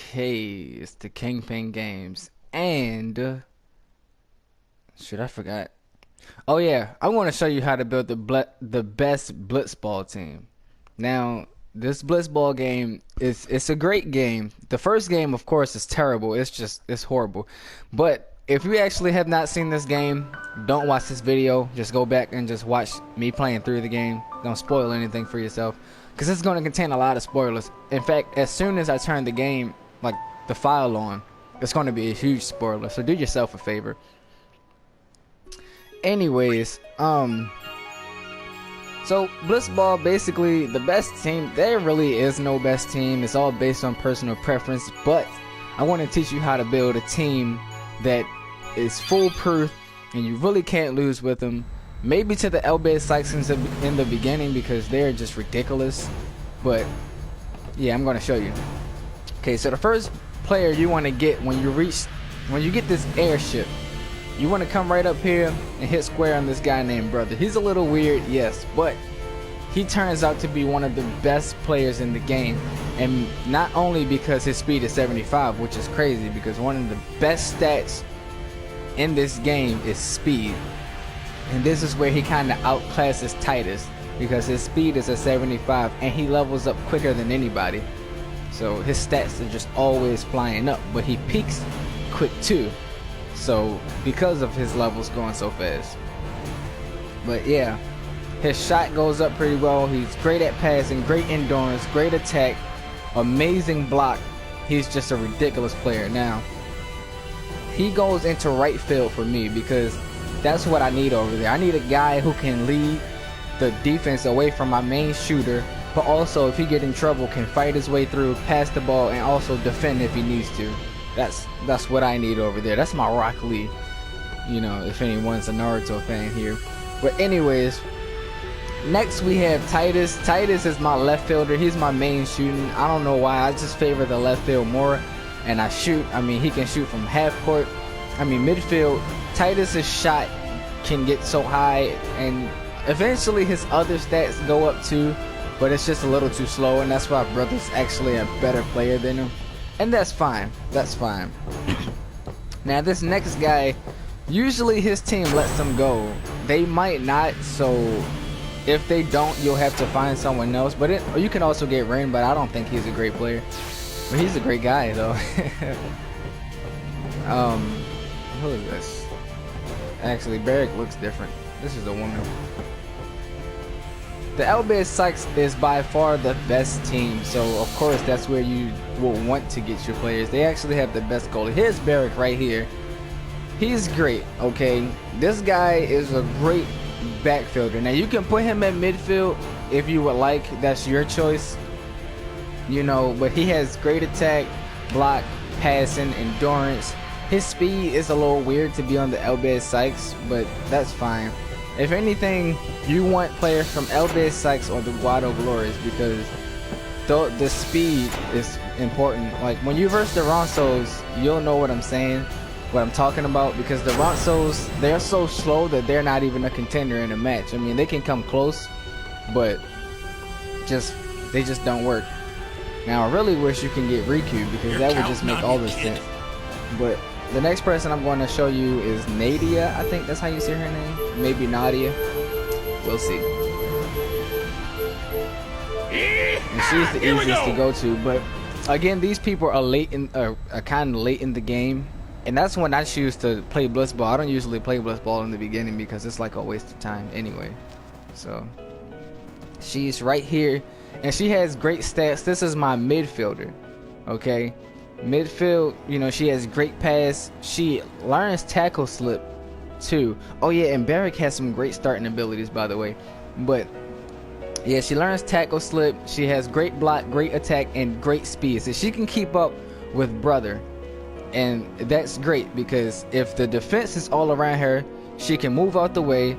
Okay, it's the Kingpin Games, and shoot, I forgot. Oh yeah, I want to show you how to build the best Blitzball team. Now, this Blitzball game it's a great game. The first game, of course, is terrible. It's horrible. But if you actually have not seen this game, don't watch this video. Just go back and just watch me playing through the game. Don't spoil anything for yourself, because it's going to contain a lot of spoilers. In fact, as soon as I turn the game, like the file on, it's going to be a huge spoiler. So do yourself a favor. Anyways, so Blitzball, basically the best team. There really is no best team. It's all based on personal preference. But I want to teach you how to build a team that is foolproof and you really can't lose with them. Maybe to the LB Sykes in the beginning, because they're just ridiculous. But yeah, I'm going to show you. Okay, so the first player you want to get when you get this airship, you want to come right up here and hit square on this guy named Brother. He's a little weird, yes, but he turns out to be one of the best players in the game. And not only because his speed is 75, which is crazy, because one of the best stats in this game is speed. And this is where he kind of outclasses Titus, because his speed is a 75 and he levels up quicker than anybody. So his stats are just always flying up, but he peaks quick too. So because of his levels going so fast. But yeah, his shot goes up pretty well. He's great at passing, great endurance, great attack, amazing block. He's just a ridiculous player. Now he goes into right field for me, because that's what I need over there. I need a guy who can lead the defense away from my main shooter, but also if he get in trouble can fight his way through, pass the ball, and also defend if he needs to. That's what I need over there. That's my Rock Lee, you know, if anyone's a Naruto fan here. But anyways, next we have Titus. Titus is my left fielder. He's my main shooting. I don't know why, I just favor the left field more. And I mean, he can shoot from half court. I mean, midfield. Titus's shot can get so high, and eventually his other stats go up too, but it's just a little too slow, and that's why Brother's actually a better player than him. And that's fine. That's fine. Now this next guy, usually his team lets him go. They might not, so if they don't, you'll have to find someone else. But or you can also get Rain, but I don't think he's a great player. But he's a great guy though. Who is this? Actually, Barrick looks different. This is a woman. The LB Sykes is by far the best team, so of course that's where you will want to get your players. They actually have the best goalie. Here's Barrick right here. He's great, okay? This guy is a great backfielder. Now you can put him at midfield if you would like. That's your choice, you know, but he has great attack, block, passing, endurance. His speed is a little weird to be on the LB Sykes, but that's fine. If anything, you want players from LB Sykes or the Guado Glories, because the speed is important. Like when you verse the Ronsos, you'll know what I'm saying, what I'm talking about, because the Ronsos, they're so slow that they're not even a contender in a match. I mean, they can come close, but they just don't work. Now I really wish you can get Riku, because that would just make all the sense. But the next person I'm going to show you is Nadia. I think that's how you say her name. Maybe Nadia. We'll see. And she's the easiest to go to. But again, these people are kind of late in the game, and that's when I choose to play Blitzball. I don't usually play Blitzball in the beginning because it's like a waste of time anyway. So she's right here, and she has great stats. This is my midfielder. Okay. Midfield, you know, she has great pass. She learns tackle slip too. Oh yeah, and Barrick has some great starting abilities, by the way. But yeah, she learns tackle slip. She has great block, great attack, and great speed. So she can keep up with Brother, and that's great, because if the defense is all around her, she can move out the way.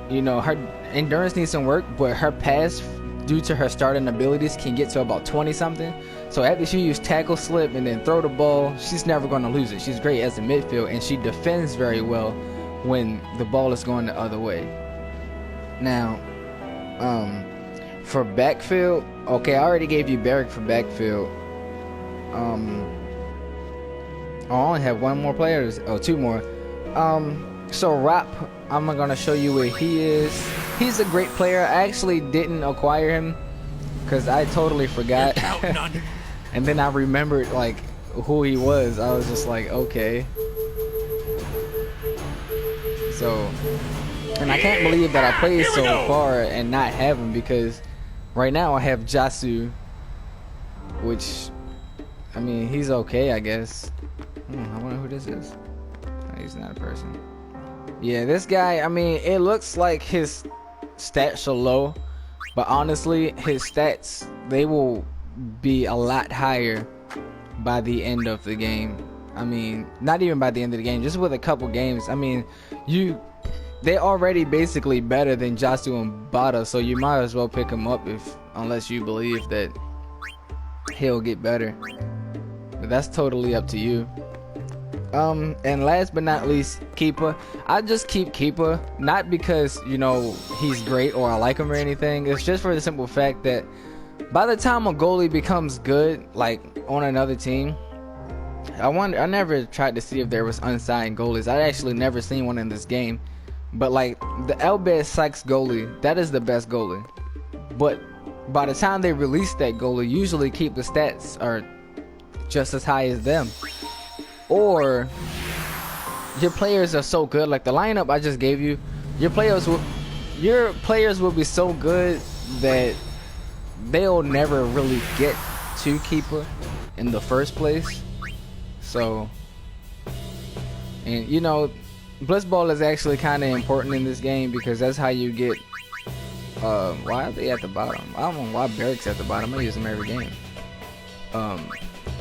You know, her endurance needs some work, but her pass, due to her starting abilities, can get to about 20 something. So after she uses tackle slip and then throw the ball, she's never going to lose it. She's great as a midfield, and she defends very well when the ball is going the other way. Now, for backfield, okay, I already gave you Barrick for backfield. Oh, I only have one more player. Oh, two more. So Rap, I'm gonna show you where he is. He's a great player. I actually didn't acquire him because I totally forgot. And then I remembered like who he was. I was just like, okay. So, and I can't believe that I played so far and not have him, because right now I have Jasu, which, I mean, he's okay, I guess. I wonder who this is. No, he's not a person. Yeah, this guy, I mean, it looks like his stats are low, but honestly, his stats, they will be a lot higher by the end of the game. I mean, not even by the end of the game, just with a couple games. I mean, they're already basically better than Jasu and Bada, so you might as well pick him up unless you believe that he'll get better. But that's totally up to you. And last but not least, Keeper. I just keep Keeper, not because, you know, he's great or I like him or anything. It's just for the simple fact that by the time a goalie becomes good, like on another team, I never tried to see if there was unsigned goalies. I actually never seen one in this game. But like the Elbez Sykes goalie, that is the best goalie. But by the time they release that goalie, usually keep the stats are just as high as them. Or your players are so good, like the lineup I just gave you, your players will be so good that they'll never really get to Keeper in the first place. So, and you know, Blitzball is actually kind of important in this game because that's how you get, why are they at the bottom? I don't know why Barrick's at the bottom. I use them every game.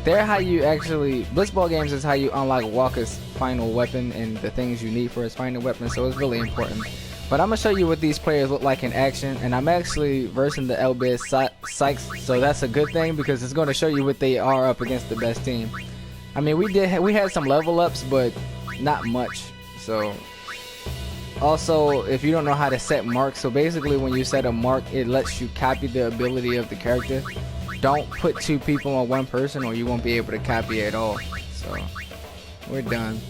They're how you actually, Blitzball games is how you unlock Walker's final weapon and the things you need for his final weapon, so it's really important. But I'm going to show you what these players look like in action, and I'm actually versing the Elbez Sykes, so that's a good thing because it's going to show you what they are up against the best team. I mean, we had some level ups, but not much. So, also, if you don't know how to set marks, so basically when you set a mark, it lets you copy the ability of the character. Don't put two people on one person or you won't be able to copy at all. So, we're done.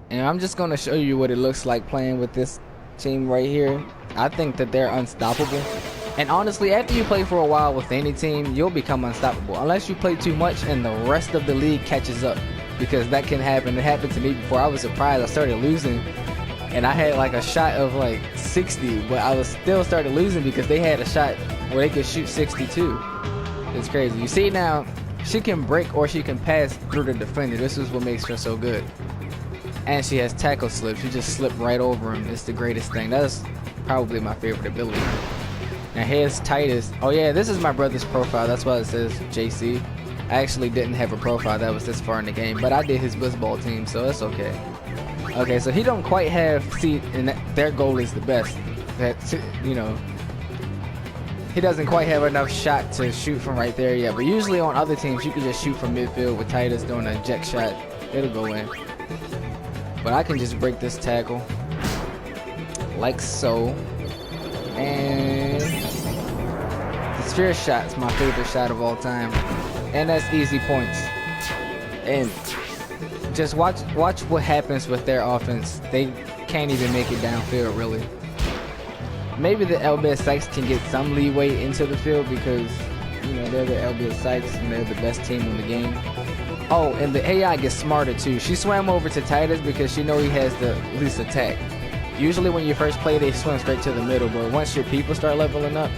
And I'm just going to show you what it looks like playing with this team right here. I think that they're unstoppable. And honestly, after you play for a while with any team, you'll become unstoppable. Unless you play too much and the rest of the league catches up. Because that can happen. It happened to me before. I was surprised. I started losing. And I had like a shot of like 60. But I was still started losing because they had a shot where they could shoot 62. It's crazy. You see now, she can break or she can pass through the defender. This is what makes her so good. And she has tackle slip. She just slipped right over him. It's the greatest thing. That's probably my favorite ability. Now here's Titus. Oh yeah, this is my brother's profile. That's why it says JC. I actually didn't have a profile that was this far in the game, but I did his Blitzball team, so that's okay. Okay, so he don't quite have, see, and their goal is the best. That, you know, he doesn't quite have enough shot to shoot from right there yet, but usually on other teams, you can just shoot from midfield with Titus doing a jet shot. It'll go in. But I can just break this tackle like so. And the sphere shot's my favorite shot of all time. And that's easy points. And just watch what happens with their offense. They can't even make it downfield, really. Maybe the Elbez Sykes can get some leeway into the field because, you know, they're the Elbez Sykes and they're the best team in the game. Oh, and the AI gets smarter too. She swam over to Titus because she knows he has the least attack. Usually when you first play, they swim straight to the middle, but once your people start leveling up,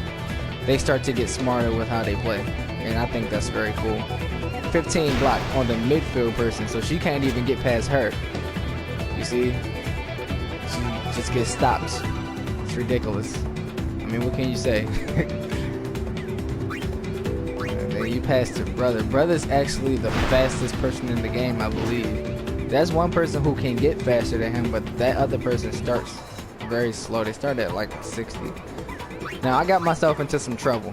they start to get smarter with how they play. And I think that's very cool. 15 block on the midfield person, so she can't even get past her. You see? She just gets stopped. It's ridiculous. I mean, what can you say? And then you pass to Brother. Brother's actually the fastest person in the game, I believe. There's one person who can get faster than him, but that other person starts very slow. They start at like 60. Now, I got myself into some trouble.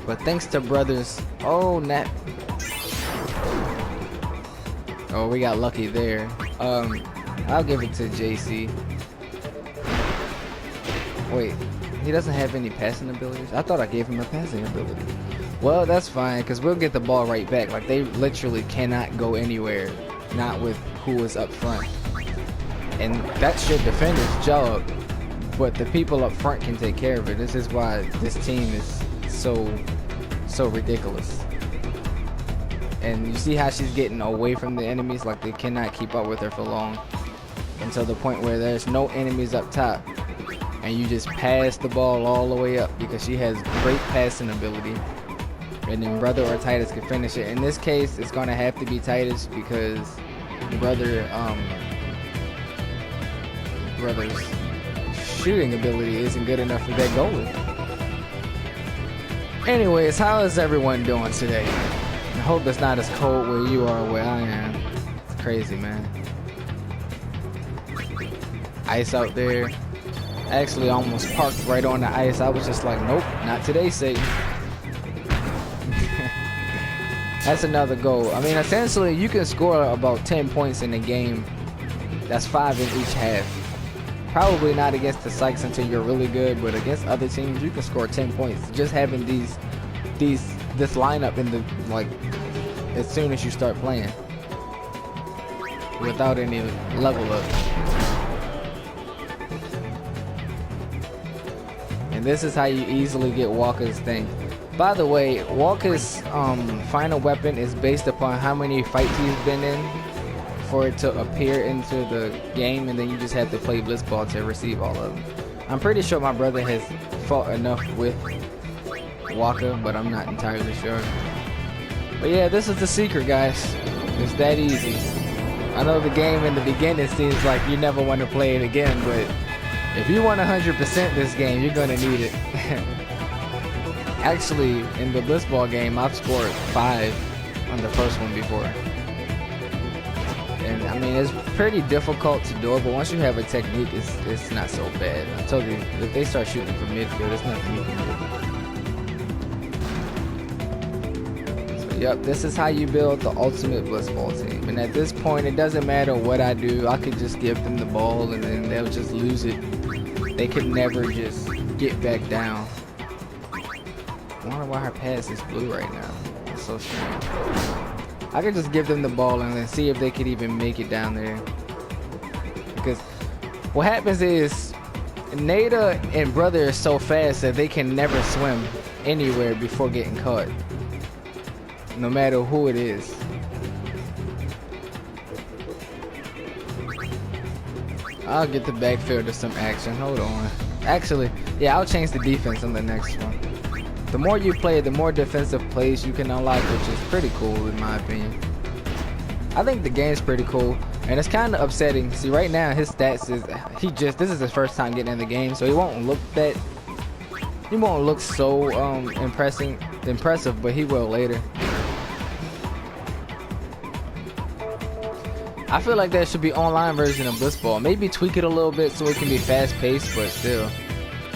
But thanks to Brothers... Oh, Nat. Oh, we got lucky there. I'll give it to JC. Wait, he doesn't have any passing abilities? I thought I gave him a passing ability. Well, that's fine, because we'll get the ball right back. Like, they literally cannot go anywhere, not with who is up front. And that should defend his job, but the people up front can take care of it. This is why this team is so ridiculous. And you see how she's getting away from the enemies, like they cannot keep up with her for long. Until the point where there's no enemies up top. And you just pass the ball all the way up because she has great passing ability. And then brother or Titus can finish it. In this case, it's gonna have to be Titus because brother's shooting ability isn't good enough for that goalie. Anyways, how is everyone doing today? I hope it's not as cold where you are where I am. It's crazy, man. Ice out there. I actually almost parked right on the ice. I was just like, nope, not today, Satan. That's another goal. I mean, essentially, you can score about 10 points in a game. That's 5 in each half. Probably not against the Sykes until you're really good, but against other teams, you can score 10 points. Just having this lineup in the, like, as soon as you start playing. Without any level up. And this is how you easily get Walker's thing. By the way, Walker's final weapon is based upon how many fights he's been in for it to appear into the game, and then you just have to play Blitzball to receive all of them. I'm pretty sure my brother has fought enough with Walker, but I'm not entirely sure. But yeah, this is the secret, guys. It's that easy. I know the game in the beginning seems like you never want to play it again, but if you want 100% this game, you're gonna need it. Actually, in the Blitzball game, I've scored 5 on the first one before. And I mean, it's pretty difficult to do it, but once you have a technique, it's not so bad. I told you, if they start shooting from midfield, there's nothing you can do. So, yep, this is how you build the ultimate Blitzball team. And at this point, it doesn't matter what I do. I could just give them the ball, and then they'll just lose it. They could never just get back down. I wonder why her pass is blue right now. It's so strange. I could just give them the ball and then see if they could even make it down there. Because what happens is Nada and brother are so fast that they can never swim anywhere before getting caught. No matter who it is. I'll get the backfield to some action. Hold on. Actually, yeah, I'll change the defense on the next one. The more you play, the more defensive plays you can unlock, which is pretty cool in my opinion. I think the game's pretty cool, and it's kind of upsetting. See, right now his stats is this is his first time getting in the game, so he won't look so impressive, but he will later. I feel like there should be online version of Blitzball. Maybe tweak it a little bit so it can be fast paced, but still.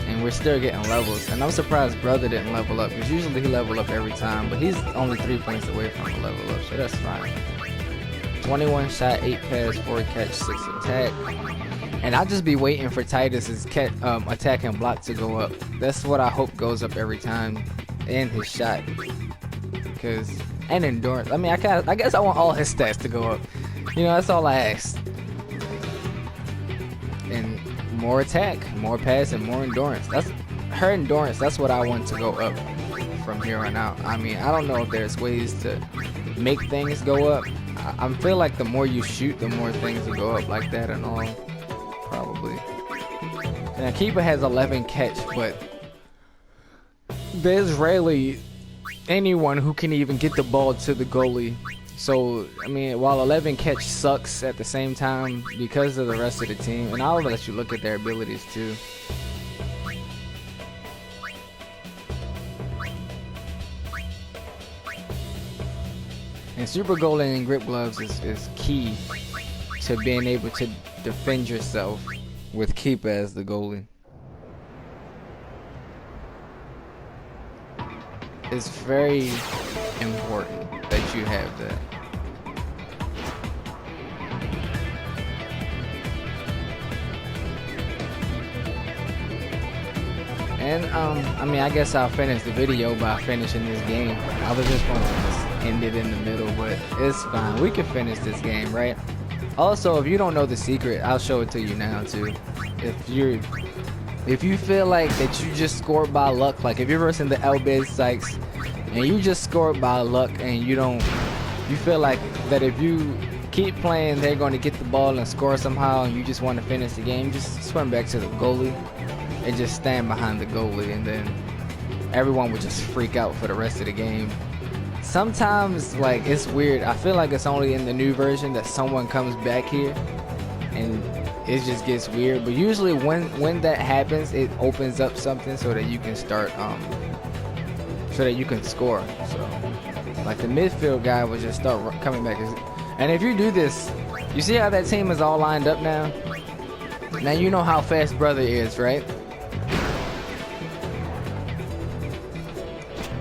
And we're still getting levels. And I'm surprised brother didn't level up, because usually he level up every time, but he's only 3 points away from a level up, so that's fine. 21 shot, 8 pass, 4 catch, 6 attack. And I'll just be waiting for Titus's attack and block to go up. That's what I hope goes up every time. And his shot. And endurance. I mean, I guess I want all his stats to go up. You know, that's all I ask. And more attack, more pass, and more endurance. That's her endurance. That's what I want to go up from here on out. I mean, I don't know if there's ways to make things go up. I feel like the more you shoot, the more things will go up like that and all. Probably. And keeper has 11 catch, but there's rarely anyone who can even get the ball to the goalie. So, I mean, while 11 catch sucks at the same time because of the rest of the team, and I'll let you look at their abilities too. And super goaling and grip gloves is key to being able to defend yourself with keeper as the goalie. It's very important that you have that. And I mean, I guess I'll finish the video by finishing this game. I was just gonna just end it in the middle, but it's fine. We can finish this game, right? Also, if you don't know the secret, I'll show it to you now too. If you feel like that you just scored by luck, like if you're versing the LB Sykes and you just scored by luck and you feel like that if you keep playing, they're going to get the ball and score somehow, and you just want to finish the game, just swim back to the goalie and just stand behind the goalie, and then everyone would just freak out for the rest of the game. Sometimes, like, it's weird. I feel like it's only in the new version that someone comes back here and it just gets weird. But usually when that happens, it opens up something so that you can start so that you can score. So like the midfield guy would just start coming back. And if you do this, you see how that team is all lined up now? Now you know how fast brother is, right?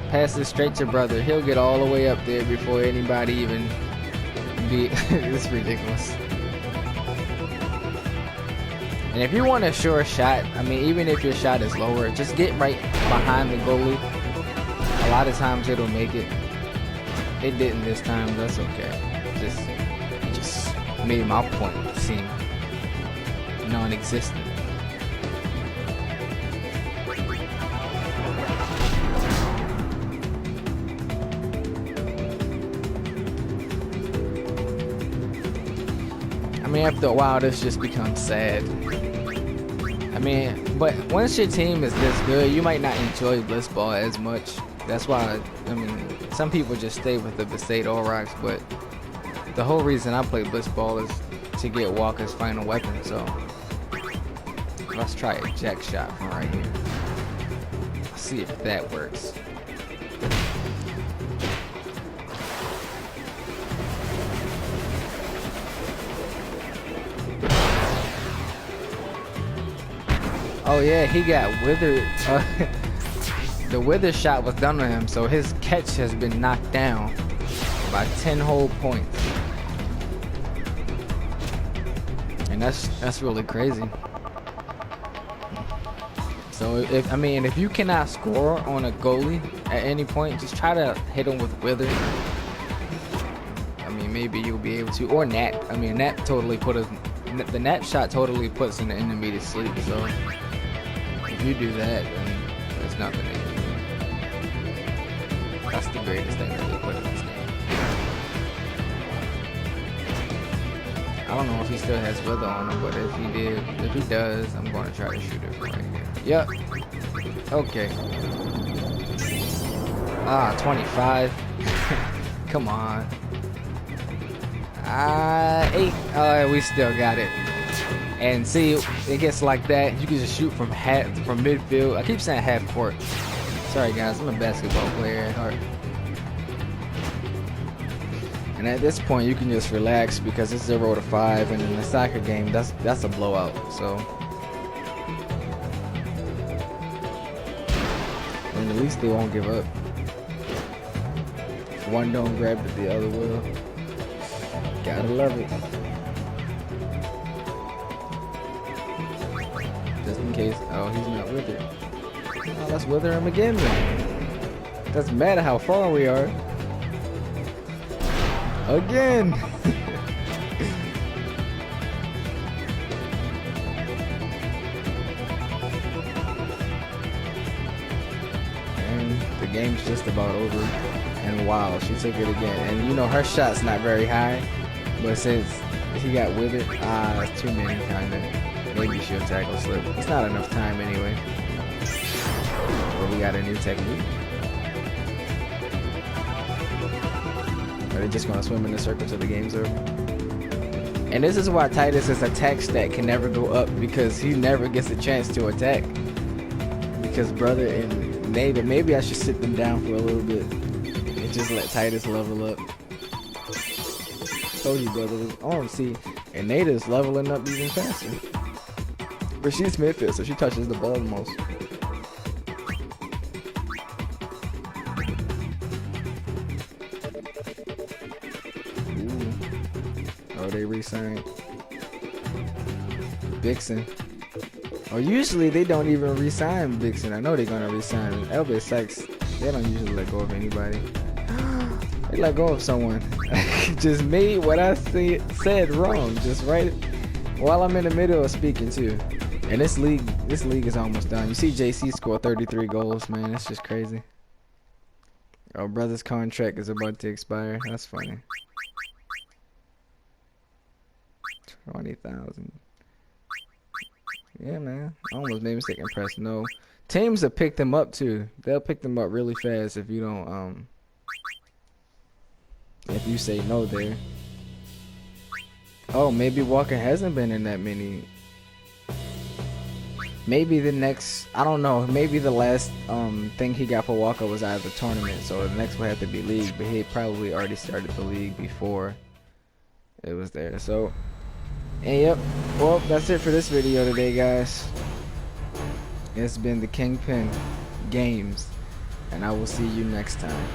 Pass it straight to brother. He'll get all the way up there before anybody even be. It's ridiculous. And if you want a sure shot, I mean, even if your shot is lower, just get right behind the goalie. A lot of times it'll make it. It didn't this time. That's okay. It just made my point seem non-existent. I mean, after a while, this just becomes sad. I mean, but once your team is this good, you might not enjoy Blitzball as much. That's why, I mean, some people just stay with the Besaid Aurochs, but the whole reason I play Blitzball is to get Walker's final weapon, so let's try a jack shot from right here. Let's see if that works. Oh yeah, he got withered. The wither shot was done on him, so his catch has been knocked down by 10 whole points. And that's really crazy. So if you cannot score on a goalie at any point, just try to hit him with wither. I mean, maybe you'll be able to, or Nat. I mean, Nat totally the Nat shot totally puts an enemy to sleep. So if you do that, then there's nothing they can do. That's the greatest thing that they put in this game. I don't know if he still has wither on him, but if he does, I'm going to try to shoot it from right here. Yep. Okay. Ah, 25. Come on. 8. We still got it. And see, it gets like that. You can just shoot from midfield. I keep saying half court. Sorry guys, I'm a basketball player at heart. And at this point, you can just relax because it's 0-5, and in a soccer game, that's a blowout. So, and at least they won't give up. If one don't grab it, the other will. Gotta love it. Just in case. Oh, he's not with it. Oh, let's wither him again then. Doesn't matter how far we are. Again. And the game's just about over. And wow, she took it again. And you know, her shot's not very high. But since he got withered, it's too many kinda. Maybe she'll tackle slip. It's not enough time anyway. But we got a new technique. Are they just gonna swim in a circle till the game's over? And this is why Titus's attack stat can never go up, because he never gets a chance to attack. Because brother and Nada, maybe I should sit them down for a little bit and just let Titus level up. Told you, brother. Oh, see, and Nada's leveling up even faster. But she's midfield, so she touches the ball the most. Ooh. Oh, they re-signed Vixen. Or usually they don't even resign Vixen. I know they're gonna resign Elvis Sykes. They don't usually let go of anybody. They let go of someone. Just made what I said wrong. Just right while I'm in the middle of speaking too. And this league is almost done. You see JC score 33 goals, man. It's just crazy. Our brother's contract is about to expire. That's funny. 20,000. Yeah, man. I almost made a mistake and pressed no. Teams have picked them up too. They'll pick them up really fast if you don't if you say no there. Oh, maybe Walker hasn't been in that many. Maybe the next, I don't know, maybe the last thing he got for Walker was out of the tournament, so the next one had to be league, but he probably already started the league before it was there. So, and yep, well, that's it for this video today, guys. It's been the Kingpin Games, and I will see you next time.